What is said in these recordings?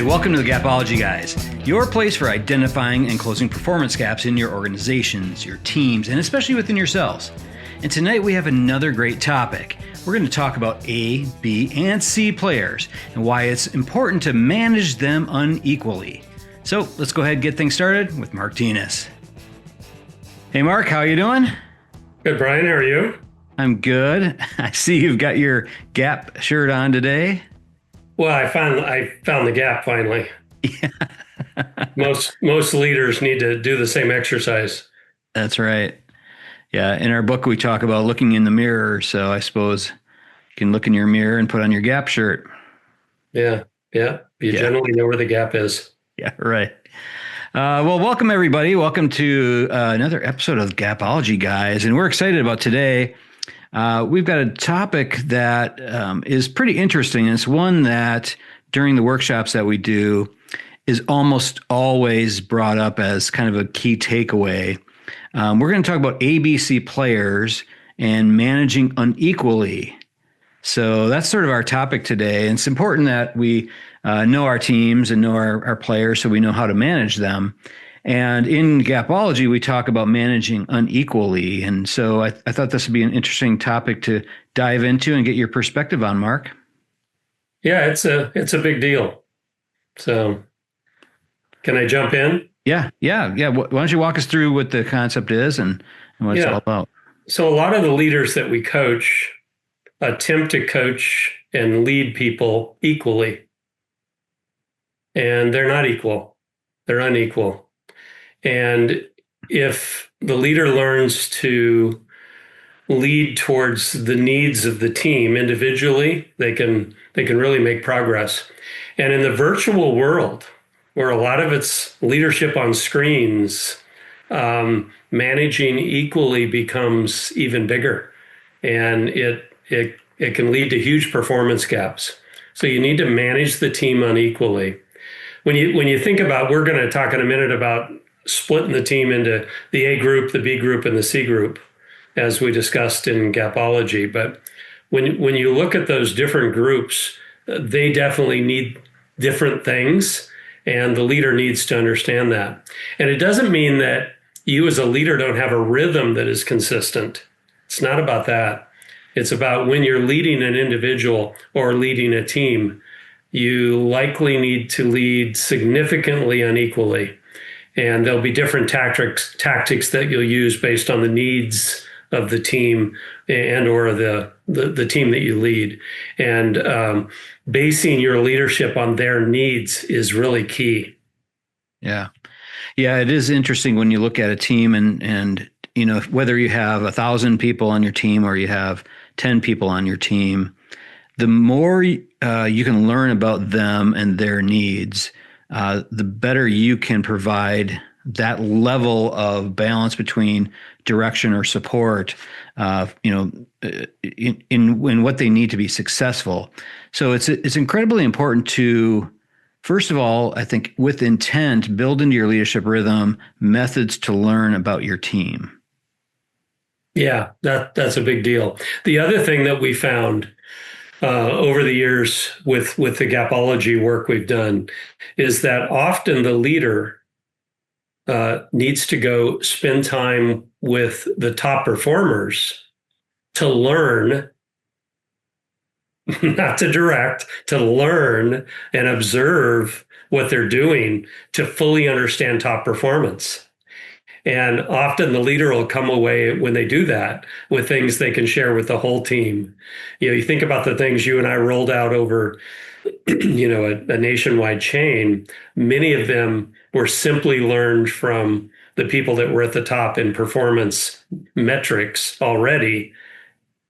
welcome to the Gapology Guys, your place for identifying and closing performance gaps in your organizations, your teams, and especially within yourselves. And tonight we have another great topic. We're going to talk about A, B, and C players and why it's important to manage them unequally. So let's go ahead and get things started with Mark Tinas. Hey Mark, how are you doing? Good, Brian. How are you? I'm good. I see you've got your Gap shirt on today. Well, I found the gap finally. Yeah. Most leaders need to do the same exercise. That's right. Yeah. In our book, we talk about looking in the mirror. So I suppose you can look in your mirror and put on your Gap shirt. Yeah. You generally know where the gap is. Yeah, right. Well, welcome everybody. Welcome to another episode of Gapology Guys. And we're excited about today. We've got a topic that is pretty interesting. And it's one that during the workshops that we do is almost always brought up as kind of a key takeaway. We're going to talk about ABC players and managing unequally. So that's sort of our topic today. And it's important that we know our teams and know our players so we know how to manage them. And in Gapology, we talk about managing unequally. And so I thought this would be an interesting topic to dive into and get your perspective on, Mark. Yeah, it's a big deal. So can I jump in? Yeah. Why don't you walk us through what the concept is and what it's all about? So a lot of the leaders that we coach attempt to coach and lead people equally. And they're not equal. They're unequal. And if the leader learns to lead towards the needs of the team individually, they can really make progress. And in the virtual world, where a lot of it's leadership on screens, managing equally becomes even bigger, and it can lead to huge performance gaps. So you need to manage the team unequally. When you think about, we're going to talk in a minute about splitting the team into the A group, the B group, and the C group, as we discussed in Gapology. But when you look at those different groups, they definitely need different things, and the leader needs to understand that. And it doesn't mean that you as a leader don't have a rhythm that is consistent. It's not about that. It's about when you're leading an individual or leading a team, you likely need to lead significantly unequally. And there'll be different tactics that you'll use based on the needs of the team and or the team that you lead. And basing your leadership on their needs is really key. Yeah, it is interesting when you look at a team and you know, whether you have 1,000 people on your team or you have 10 people on your team, the more you can learn about them and their needs, the better you can provide that level of balance between direction or support, in what they need to be successful. So it's incredibly important to, first of all, I think with intent, build into your leadership rhythm methods to learn about your team. Yeah, that's a big deal. The other thing that we found over the years with the Gapology work we've done is that often the leader needs to go spend time with the top performers to learn, not to direct, to learn and observe what they're doing to fully understand top performance. And often the leader will come away when they do that with things they can share with the whole team. You think about the things you and I rolled out over, a nationwide chain. Many of them were simply learned from the people that were at the top in performance metrics already.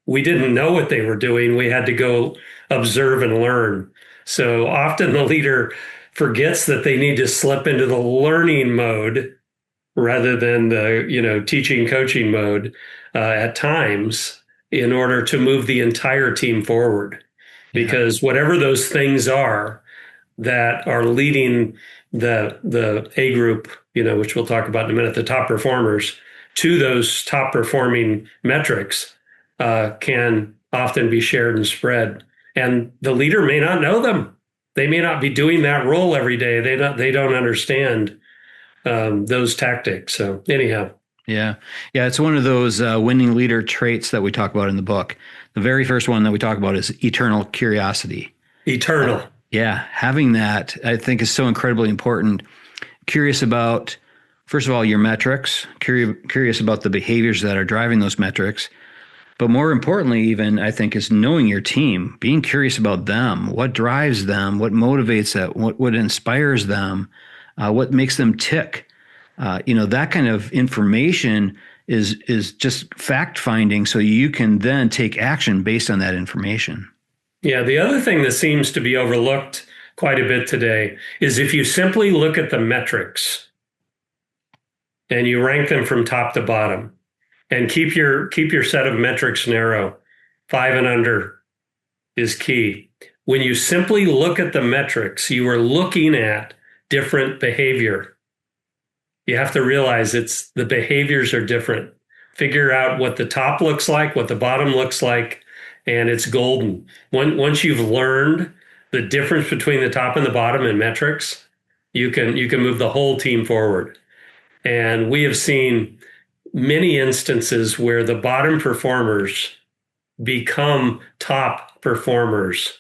We didn't know what they were doing. We had to go observe and learn. So often the leader forgets that they need to slip into the learning mode rather than the teaching coaching mode at times in order to move the entire team forward. Because whatever those things are that are leading the A group, which we'll talk about in a minute, the top performers, to those top performing metrics can often be shared and spread. And the leader may not know them. They may not be doing that role every day. They don't understand those tactics. So anyhow. Yeah. Yeah. It's one of those winning leader traits that we talk about in the book. The very first one that we talk about is eternal curiosity. Eternal. Yeah. Having that, I think, is so incredibly important. Curious about, first of all, your metrics, curious about the behaviors that are driving those metrics. But more importantly, even, I think, is knowing your team, being curious about them, what drives them, what motivates them, what inspires them, what makes them tick. That kind of information is just fact finding, so you can then take action based on that information. Yeah, the other thing that seems to be overlooked quite a bit today is if you simply look at the metrics and you rank them from top to bottom and keep your set of metrics narrow, 5 and under is key. When you simply look at the metrics, you are looking at different behavior. You have to realize the behaviors are different. Figure out what the top looks like, what the bottom looks like, and it's golden. Once you've learned the difference between the top and the bottom in metrics, you can move the whole team forward. And we have seen many instances where the bottom performers become top performers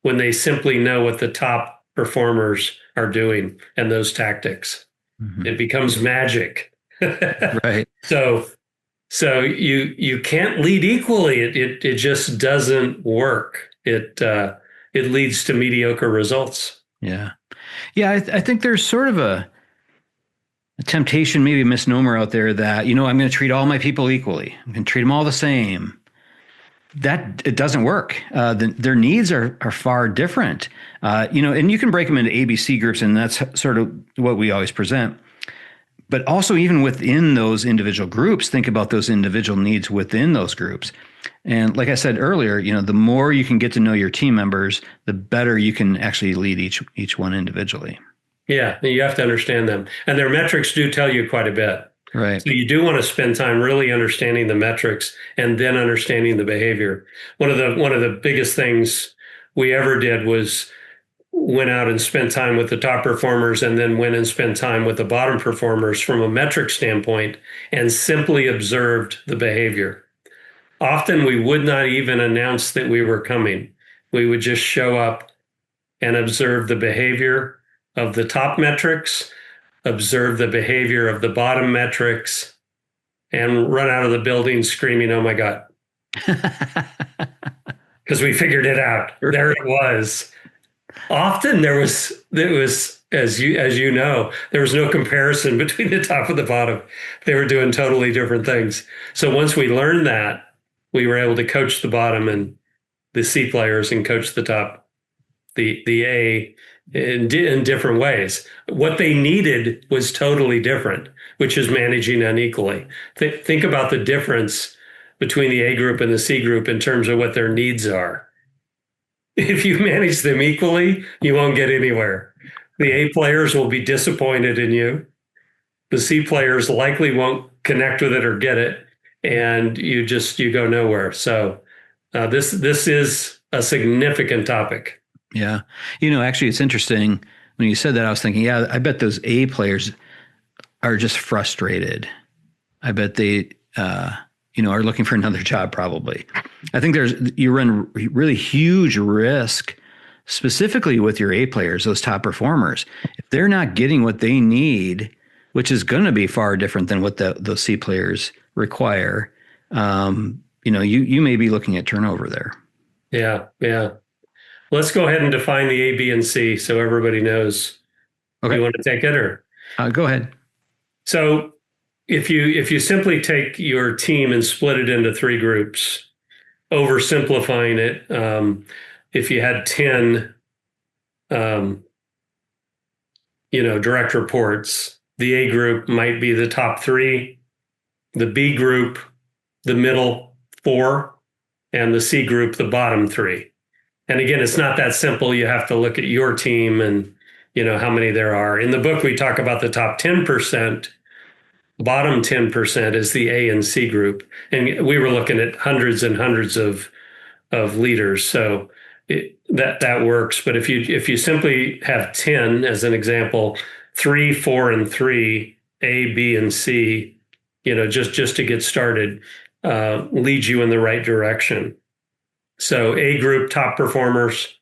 when they simply know what the top performers are doing and those tactics. Mm-hmm. It becomes magic. Right. So you can't lead equally. It just doesn't work. It leads to mediocre results. Yeah. Yeah. I think there's sort of a temptation, maybe a misnomer out there that, I'm going to treat all my people equally. I'm going to treat them all the same. That it doesn't work. Their needs are far different. And you can break them into ABC groups, and that's sort of what we always present. But also, even within those individual groups, think about those individual needs within those groups. And like I said earlier, the more you can get to know your team members, the better you can actually lead each one individually. Yeah, you have to understand them. And their metrics do tell you quite a bit. Right. So you do want to spend time really understanding the metrics and then understanding the behavior. One of the biggest things we ever did was went out and spent time with the top performers and then went and spent time with the bottom performers from a metric standpoint and simply observed the behavior. Often we would not even announce that we were coming. We would just show up and observe the behavior of the top metrics, observe the behavior of the bottom metrics, and run out of the building screaming, "Oh my God." Because we figured it out. There it was. Often there was, as you know, there was no comparison between the top and the bottom. They were doing totally different things. So once we learned that, we were able to coach the bottom and the C players and coach the top, the A, in different ways. What they needed was totally different, which is managing unequally. Think about the difference between the A group and the C group in terms of what their needs are. If you manage them equally, you won't get anywhere. The A players will be disappointed in you. The C players likely won't connect with it or get it, and you go nowhere. So this is a significant topic. Yeah. Actually, it's interesting. When you said that, I was thinking, yeah, I bet those A players are just frustrated. I bet they, are looking for another job probably. I think you run really huge risk, specifically with your A players, those top performers. If they're not getting what they need, which is going to be far different than what those C players require, you may be looking at turnover there. Yeah. Yeah. Let's go ahead and define the A, B, and C so everybody knows. Okay. You want to take it or? Go ahead. So if you simply take your team and split it into 3 groups, oversimplifying it, if you had 10, direct reports, the A group might be the top 3, the B group, the middle 4, and the C group, the bottom 3. And again, it's not that simple. You have to look at your team and, how many there are. In the book, we talk about the top 10%. Bottom 10% is the A and C group. And we were looking at hundreds and hundreds of leaders. So that works. But if you simply have 10 as an example, 3, 4, and 3, A, B, and C, just to get started, leads you in the right direction. So A group, top performers,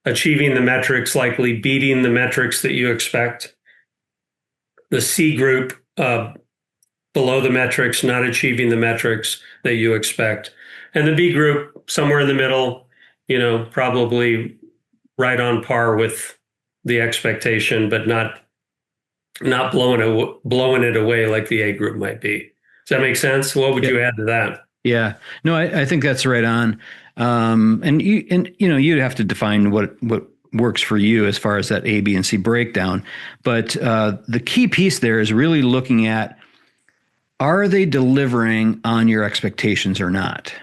achieving the metrics, likely beating the metrics that you expect. The C group, below the metrics, not achieving the metrics that you expect. And the B group, somewhere in the middle, probably right on par with the expectation, but not blowing it away like the A group might be. Does that make sense? What would you add to that? Yeah, no, I think that's right on. And you'd have to define what works for you as far as that A, B, and C breakdown. But the key piece there is really looking at, are they delivering on your expectations or not?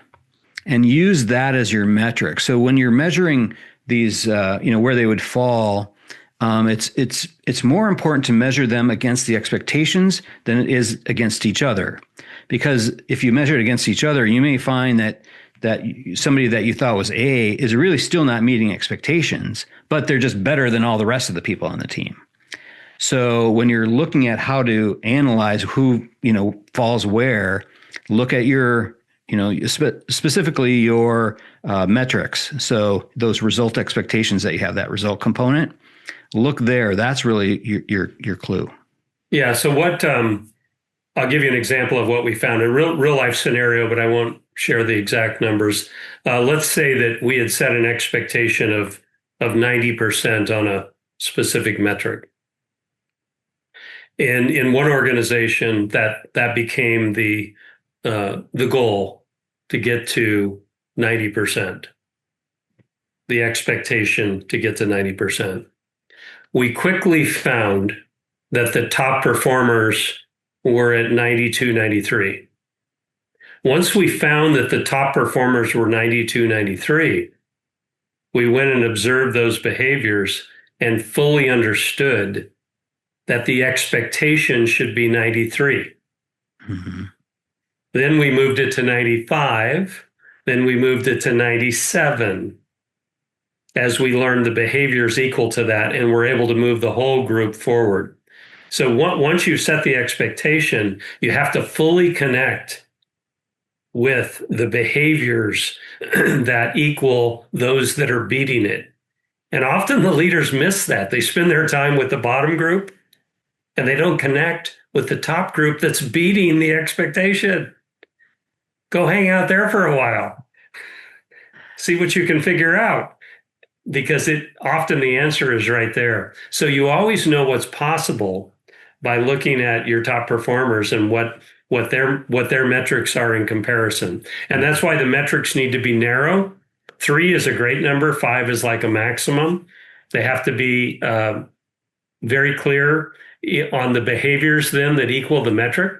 And use that as your metric. So when you're measuring these, where they would fall, it's more important to measure them against the expectations than it is against each other. Because if you measure it against each other, you may find that somebody that you thought was A is really still not meeting expectations, but they're just better than all the rest of the people on the team. So when you're looking at how to analyze who, falls where, look at your, specifically your metrics. So those result expectations that you have, that result component, look there. That's really your clue. Yeah. So I'll give you an example of what we found in real life scenario, but I won't share the exact numbers. Let's say that we had set an expectation of 90% on a specific metric. And in one organization, that became the goal, to get to 90%, the expectation to get to 90%. We quickly found that the top performers were at 92, 93. Once we found that the top performers were 92, 93, we went and observed those behaviors and fully understood that the expectation should be 93. Mm-hmm. Then we moved it to 95. Then we moved it to 97 as we learned the behaviors equal to that, and we're able to move the whole group forward. So once you set the expectation, you have to fully connect with the behaviors that equal those that are beating it. And often the leaders miss that. They spend their time with the bottom group and they don't connect with the top group that's beating the expectation. Go hang out there for a while. See what you can figure out, because often the answer is right there. So you always know what's possible by looking at your top performers and what their metrics are in comparison. And that's why the metrics need to be narrow. 3 is a great number. 5 is like a maximum. They have to be very clear on the behaviors then that equal the metric.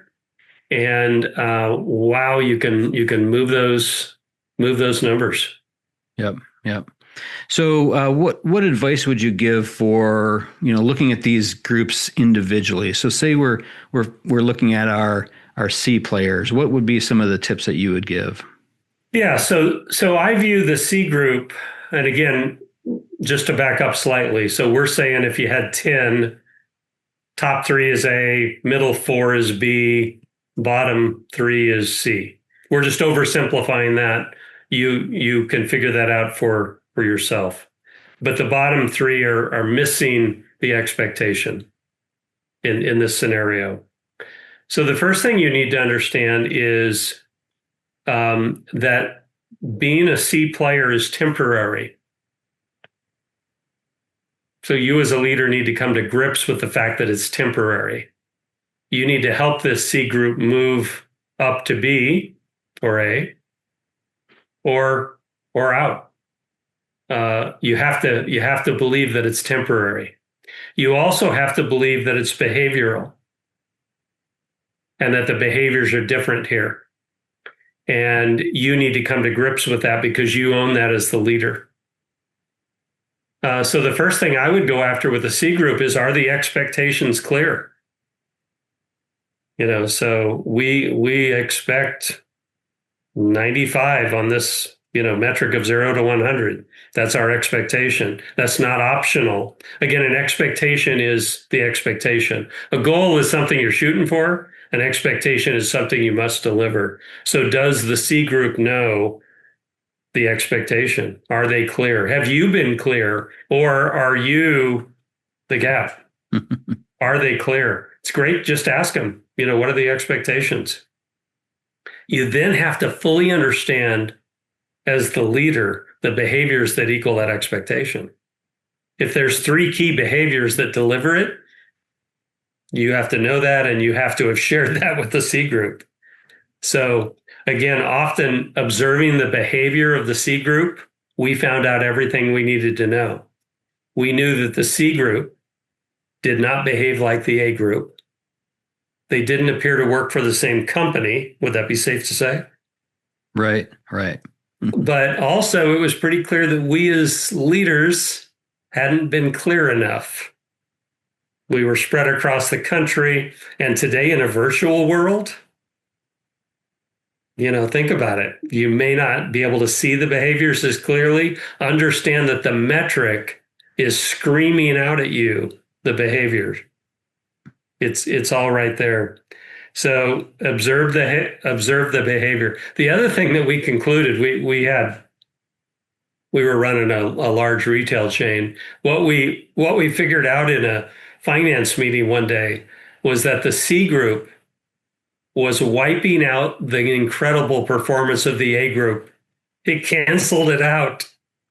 And wow, you can move those numbers. Yep. So what advice would you give for, looking at these groups individually? So say we're looking at our C players. What would be some of the tips that you would give? Yeah, so I view the C group, and again, just to back up slightly. So we're saying if you had 10, top 3 is A, middle 4 is B, bottom 3 is C. We're just oversimplifying that. You can figure that out for yourself. But the bottom 3 are missing the expectation in this scenario. So the first thing you need to understand is that being a C player is temporary. So you as a leader need to come to grips with the fact that it's temporary. You need to help this C group move up to B or A or out. You have to believe that it's temporary. You also have to believe that it's behavioral and that the behaviors are different here. And you need to come to grips with that because you own that as the leader. So the first thing I would go after with the C group is, are the expectations clear? So we expect 95 on this metric of 0 to 100. That's our expectation. That's not optional. Again, an expectation is the expectation. A goal is something you're shooting for. An expectation is something you must deliver. So does the C group know the expectation? Are they clear? Have you been clear, or are you the gap? Are they clear? It's great. Just ask them, what are the expectations? You then have to fully understand as the leader the behaviors that equal that expectation. If there's 3 key behaviors that deliver it, you have to know that, and you have to have shared that with the C group. So again, often observing the behavior of the C group, we found out everything we needed to know. We knew that the C group did not behave like the A group. They didn't appear to work for the same company. Would that be safe to say? Right. But also, it was pretty clear that we as leaders hadn't been clear enough. We were spread across the country, and today in a virtual world, think about it. You may not be able to see the behaviors as clearly. Understand that the metric is screaming out at you the behaviors. It's all right there. So observe the behavior. The other thing that we concluded, we were running a large retail chain. What we figured out in a finance meeting one day was that the C group was wiping out the incredible performance of the A group. It canceled it out.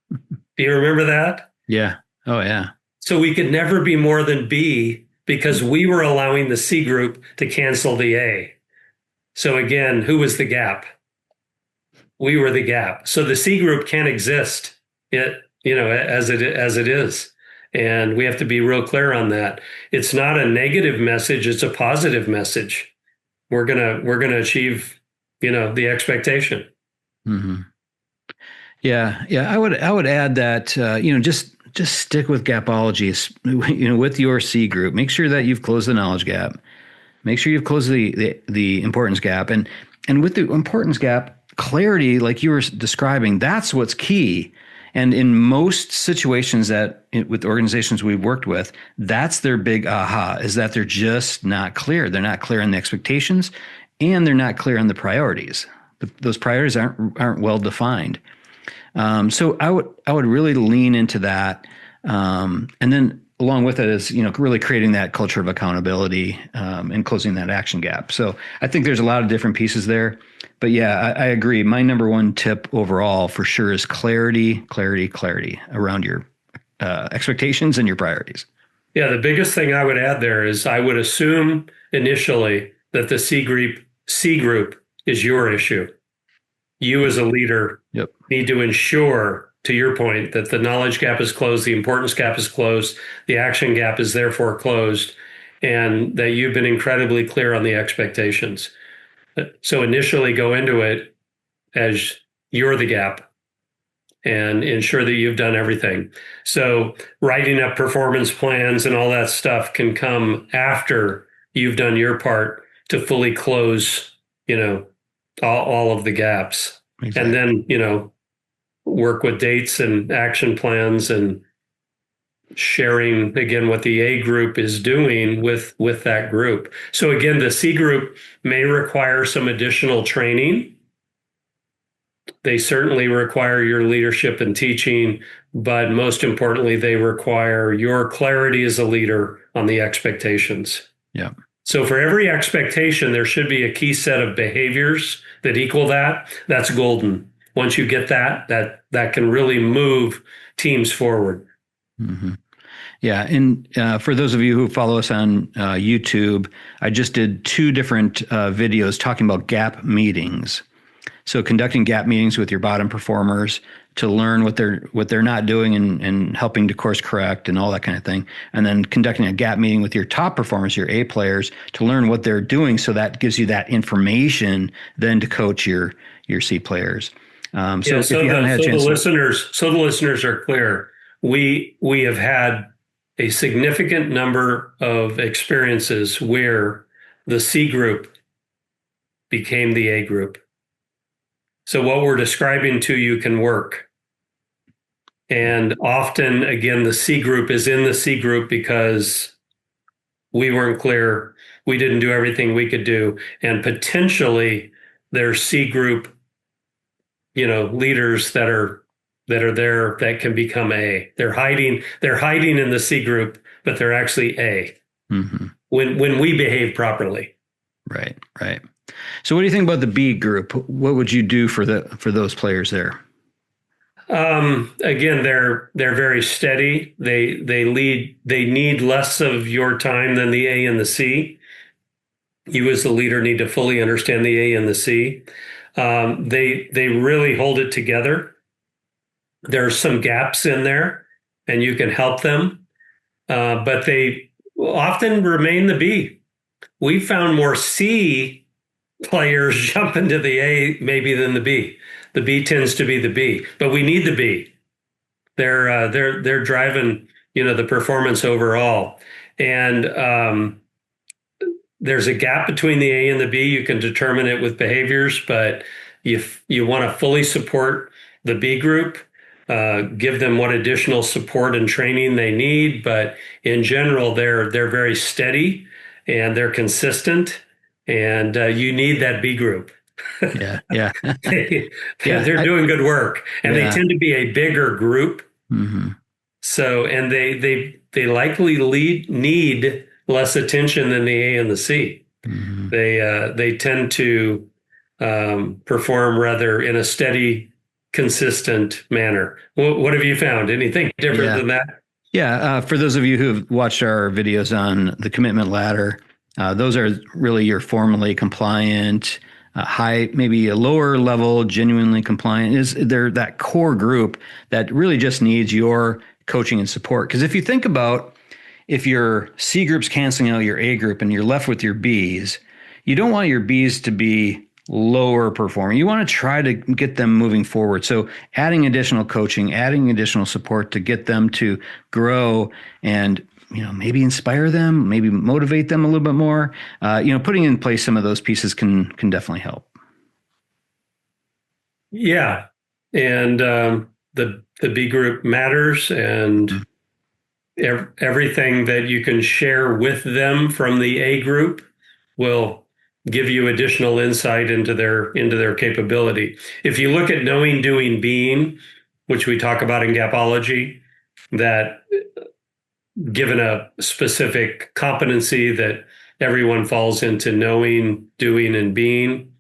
Do you remember that? Yeah. Oh, yeah. So we could never be more than B because we were allowing the C group to cancel the A. So again, who was the gap? We were the gap. So the C group can't exist as it is. And we have to be real clear on that. It's not a negative message, it's a positive message. We're gonna achieve, the expectation. Mm-hmm. Yeah. I would add that just stick with Gapology, with your C group. Make sure that you've closed the knowledge gap. Make sure you've closed the importance gap. And with the importance gap, clarity, like you were describing, that's what's key. And in most situations with organizations we've worked with, that's their big aha, is that they're just not clear. They're not clear on the expectations, and they're not clear on the priorities. Those priorities aren't well defined. So I would really lean into that, and then along with it is really creating that culture of accountability and closing that action gap. So I think there's a lot of different pieces there, but yeah, I agree. My number one tip overall for sure is clarity around your expectations and your priorities. Yeah, the biggest thing I would add there is I would assume initially that the C group is your issue. You as a leader need to ensure, to your point, that the knowledge gap is closed, the importance gap is closed, the action gap is therefore closed, and that you've been incredibly clear on the expectations. So initially go into it as you're the gap and ensure that you've done everything. So writing up performance plans and all that stuff can come after you've done your part to fully close, all of the gaps. Exactly. And then, work with dates and action plans and sharing, again, what the A group is doing with that group. So again, the C group may require some additional training. They certainly require your leadership and teaching, but most importantly, they require your clarity as a leader on the expectations. Yeah. So for every expectation, there should be a key set of behaviors that equal that. That's golden. Once you get that can really move teams forward. Mm-hmm. Yeah. And for those of you who follow us on YouTube, I just did 2 different videos talking about gap meetings. So conducting gap meetings with your bottom performers to learn what they're not doing and helping to course correct and all that kind of thing. And then conducting a gap meeting with your top performers, your A players, to learn what they're doing. So that gives you that information then to coach your C players. So the listeners are clear. We have had a significant number of experiences where the C group became the A group. So what we're describing to you can work. And often, again, the C group is in the C group because we weren't clear. We didn't do everything we could do. And potentially there's C group, leaders that are there that can become A. They're hiding in the C group, but they're actually A Mm-hmm. when we behave properly. Right, right. So what do you think about the B group? What would you do for those players there? Again, they're very steady. They need less of your time than the A and the C. You as the leader need to fully understand the A and the C. They really hold it together. There's some gaps in there, and you can help them, but they often remain the B. We found more C players jump into the A maybe than the B. The B tends to be the B, but we need the B. They're driving the performance overall, and there's a gap between the A and the B. You can determine it with behaviors, but you want to fully support the B group, give them what additional support and training they need. But in general, they're very steady and they're consistent, and you need that B group. Yeah, yeah, they're doing good work, and they tend to be a bigger group. Mm-hmm. So, and they likely need less attention than the A and the C. Mm-hmm. They tend to perform rather in a steady, consistent manner. What have you found? Anything different than that? Yeah. For those of you who have watched our videos on the commitment ladder, those are really your formally compliant, high, maybe a lower level, genuinely compliant. They're that core group that really just needs your coaching and support. Because if you think about, if your C group's canceling out your A group and you're left with your Bs, you don't want your Bs to be lower performing. You want to try to get them moving forward. So adding additional coaching, adding additional support to get them to grow and maybe inspire them, maybe motivate them a little bit more. Putting in place some of those pieces can definitely help. Yeah, and the B group matters, and everything that you can share with them from the A group will give you additional insight into their capability. If you look at knowing, doing, being, which we talk about in Gapology, that given a specific competency that everyone falls into knowing, doing, and being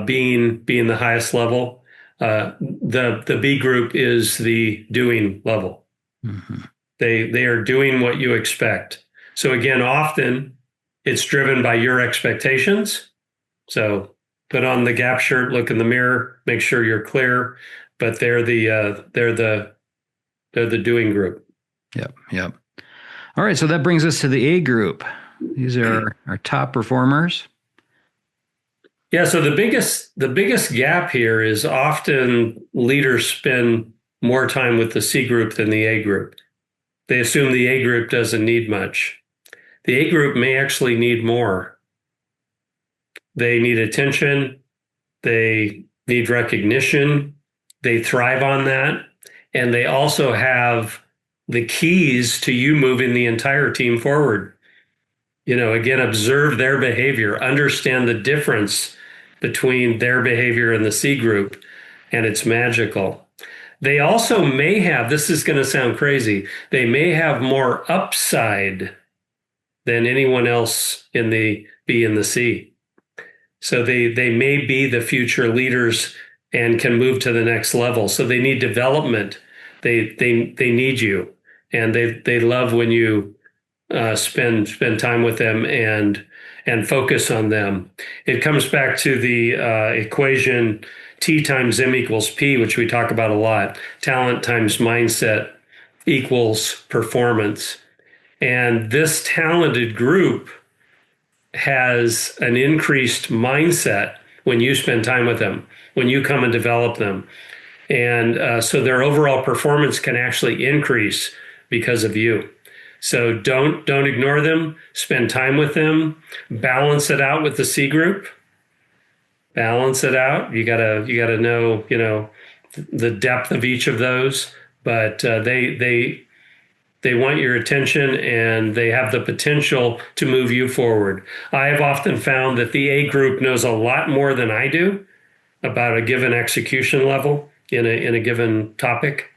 being the highest level. The B group is the doing level. Mm-hmm. They are doing what you expect. So again, often it's driven by your expectations. So put on the Gap shirt, look in the mirror, make sure you're clear. But they're the doing group. Yep. Yep. All right. So that brings us to the A group. These are our top performers. Yeah. So the biggest gap here is often leaders spend more time with the C group than the A group. They assume the A group doesn't need much. The A group may actually need more. They need attention. They need recognition. They thrive on that. And they also have the keys to you moving the entire team forward. Again, observe their behavior, understand the difference between their behavior and the C group, and it's magical. They also may have, this is going to sound crazy, they may have more upside than anyone else in the B and the C. So they may be the future leaders and can move to the next level. So they need development. They need you, and they love when you spend time with them and focus on them. It comes back to the equation T times M equals P, which we talk about a lot. Talent times mindset equals performance. And this talented group has an increased mindset when you spend time with them, when you come and develop them. And so their overall performance can actually increase because of you. So don't ignore them, spend time with them, balance it out with the C group, balance it out. You gotta know, the depth of each of those, but they want your attention and they have the potential to move you forward. I have often found that the A group knows a lot more than I do about a given execution level in a given topic.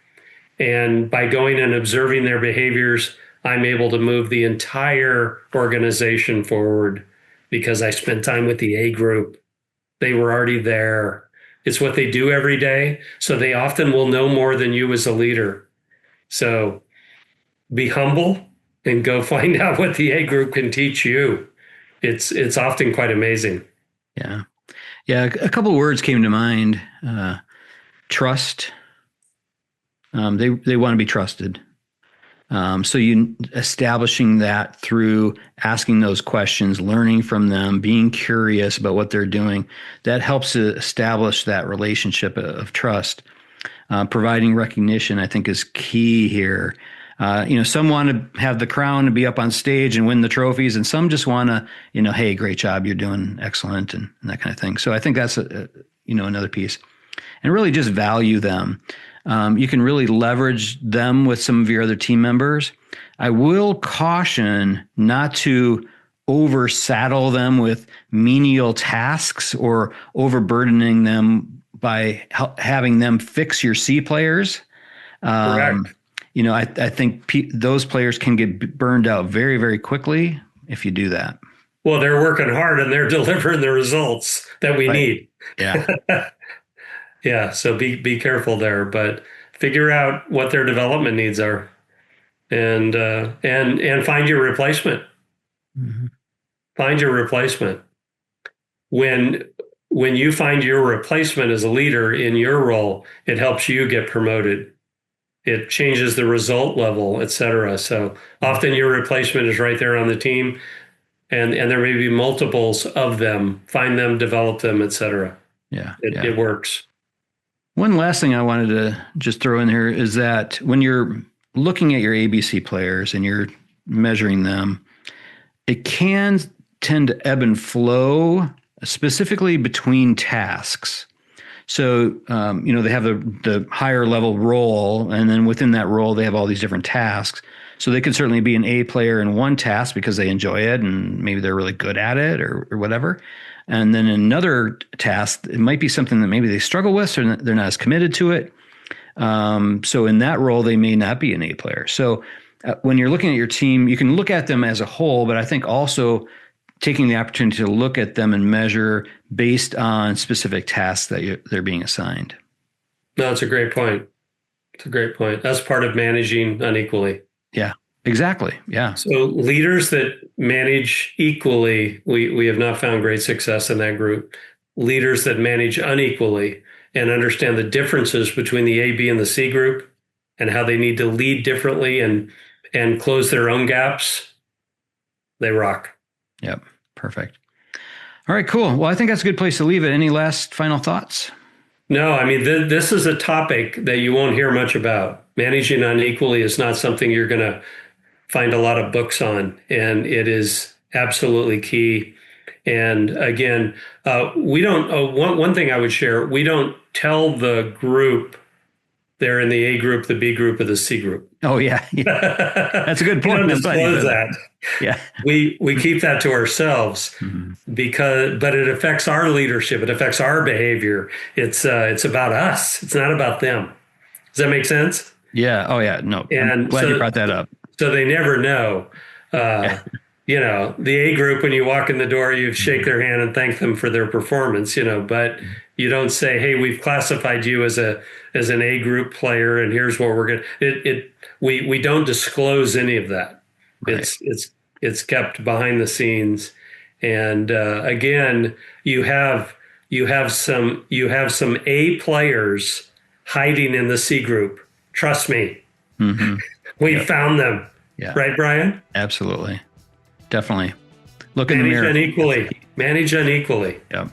And by going and observing their behaviors, I'm able to move the entire organization forward because I spent time with the A group. They were already there. It's what they do every day. So they often will know more than you as a leader. So be humble and go find out what the A group can teach you. It's often quite amazing. Yeah. Yeah. A couple of words came to mind. Trust. They want to be trusted. So you establishing that through asking those questions, learning from them, being curious about what they're doing, that helps to establish that relationship of trust. Providing recognition, I think, is key here. Some want to have the crown and be up on stage and win the trophies, and some just want to, hey, great job, you're doing excellent, and that kind of thing. So I think that's another piece, and really just value them. You can really leverage them with some of your other team members. I will caution not to oversaddle them with menial tasks or overburdening them by having them fix your C players. Correct. I think those players can get burned out very, very quickly if you do that. Well, they're working hard and they're delivering the results that we need. Yeah. Yeah. So be careful there, but figure out what their development needs are, and find your replacement. Mm-hmm. Find your replacement. When you find your replacement as a leader in your role, it helps you get promoted. It changes the result level, et cetera. So often your replacement is right there on the team, and there may be multiples of them. Find them, develop them, et cetera. Yeah. It works. One last thing I wanted to just throw in here is that when you're looking at your ABC players and you're measuring them, it can tend to ebb and flow, specifically between tasks. So, they have the higher level role, and then within that role, they have all these different tasks. So they could certainly be an A player in one task because they enjoy it and maybe they're really good at it or whatever. And then another task, it might be something that maybe they struggle with, so they're not as committed to it. So in that role, they may not be an A player. So when you're looking at your team, you can look at them as a whole, but I think also taking the opportunity to look at them and measure based on specific tasks that they're being assigned. No, it's a great point. It's a great point. That's part of managing unequally. Yeah, exactly. Yeah. So leaders that manage equally, we have not found great success in that group. Leaders that manage unequally and understand the differences between the A, B, and the C group and how they need to lead differently and close their own gaps, they rock. Yep. Perfect. All right, cool. Well, I think that's a good place to leave it. Any last final thoughts? No, I mean, this is a topic that you won't hear much about. Managing unequally is not something you're going to find a lot of books on, and it is absolutely key. And again, we don't, one thing I would share, we don't tell the group they're in the A group, the B group, or the C group. Oh, yeah. That's a good point. We don't disclose that. Yeah. We keep that to ourselves but it affects our leadership. It affects our behavior. It's about us. It's not about them. Does that make sense? Yeah. Oh, yeah. No. And I'm glad you brought that up. So they never know. The A group, when you walk in the door, you shake their hand and thank them for their performance, but you don't say, hey, we've classified you as an A group player, and here's what we're going to, we don't disclose any of that. Right. It's kept behind the scenes. And again, you have some A players hiding in the C group. Trust me. Mm-hmm. We found them. Yeah. Right, Brian? Absolutely. Definitely. Look in the mirror. Manage unequally. Yep.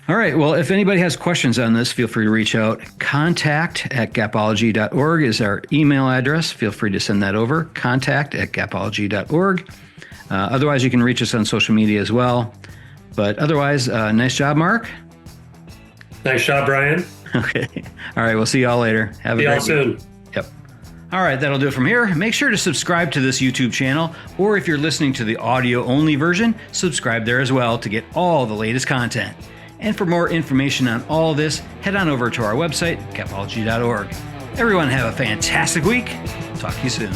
All right. Well, if anybody has questions on this, feel free to reach out. Contact@gapology.org is our email address. Feel free to send that over. Contact@gapology.org. Otherwise, you can reach us on social media as well. But otherwise, nice job, Mark. Nice job, Brian. Okay. All right. We'll see y'all later. Have a See y'all great soon. week. Yep. All right. That'll do it from here. Make sure to subscribe to this YouTube channel, or if you're listening to the audio only version, subscribe there as well to get all the latest content. And for more information on all this, head on over to our website, gapology.org. Everyone have a fantastic week. Talk to you soon.